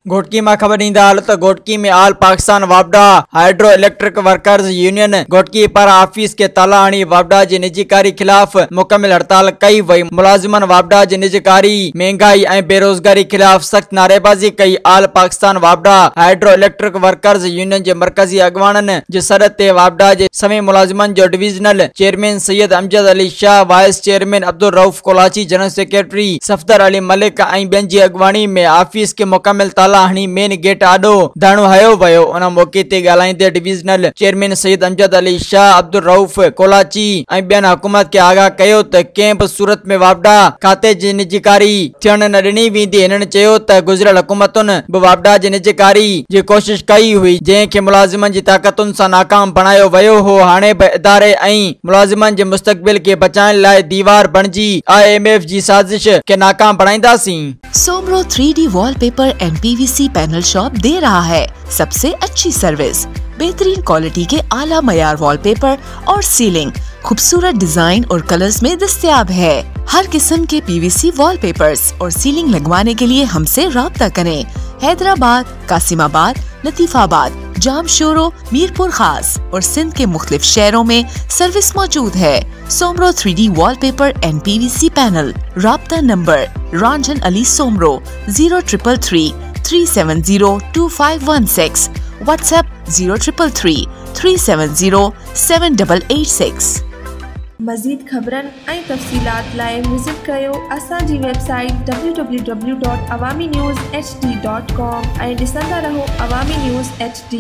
घोटकी में खबर ईंदा हाल त घोटकी में आल पाकिस्तान वापडा hydro electric workers union Ghotki पर ऑफिस के ताला हणी वापडा जे निजीकारी खिलाफ मुकम्मल हड़ताल कई वई। मुलाजिमन वापडा जे निजीकारी महंगाई और बेरोजगारी खिलाफ सख्त नारेबाजी कई। आल पाकिस्तान वापडा हाइड्रो इलेक्ट्रिक वर्कर्स यूनियन जे मरकजी अगवानन जे सर ते वापडा जे सभी मुलाजिमन जो divisional chairman Syed Amjad Ali Shah, vice chairman Abdul Rauf Kolachi, general secretary Safdar Ali Malik और बेन जी अगवानी में ऑफिस के मुकम्मल ताला हणी मेन गेट आडो धरणो हयो वयो। उन मौके ते ॻाल्हाईंदे डिविजनल चेयरमैन सैयद अमजद अली शाह, अब्दुल रऊफ कोलाची और बेन हुकूमत के आगाह कयो त कंहिं बि सूरत में वापडा खाते जी निजीकारी थियण न ॾिनी वेंदी। हिननि चयो त गुज़िरियल हुकूमतुनि बि वापडा जी निजीकारी जी कोशिश कई हुई जंहिंखे मुलाजिमन जी ताक़तुनि सां नाकाम बणायो वयो हो। हाणे बि इदारे ऐं मुलाजिमन जे मुस्तक़बिल के बचाइण लाइ दीवार बणिजी IMF जी साजिश के नाकाम बणाईंदासीं। Soomro 3D wallpaper and PVC panel shop दे रहा है सबसे अच्छी सर्विस, बेहतरीन क्वालिटी के आला मयार वॉलपेपर और सीलिंग खूबसूरत डिजाइन और कलर्स में दस्तयाब है। हर किस्म के PVC वॉलपेपर्स और सीलिंग लगवाने के लिए हमसे राब्ता करें। हैदराबाद, कासिमाबाद, लतीफाबाद, जामशोरो, मीरपुर खास और सिंध के मुख्तलिफ शहरों में सर्विस मौजूद है। Soomro 3D wallpaper and PVC panel. राब्ता नंबर रंजन अली सोमरो 0333 370 2516, व्हाट्सएप 0333 370 7886। मज़ीद खबरन ऐं तफ़सीलात लाइ विज़िट कयो असांजी वेबसाइट www.awamiNewsHD.com ऐं ॾिसंदा रहो अवामी न्यूज़ HD।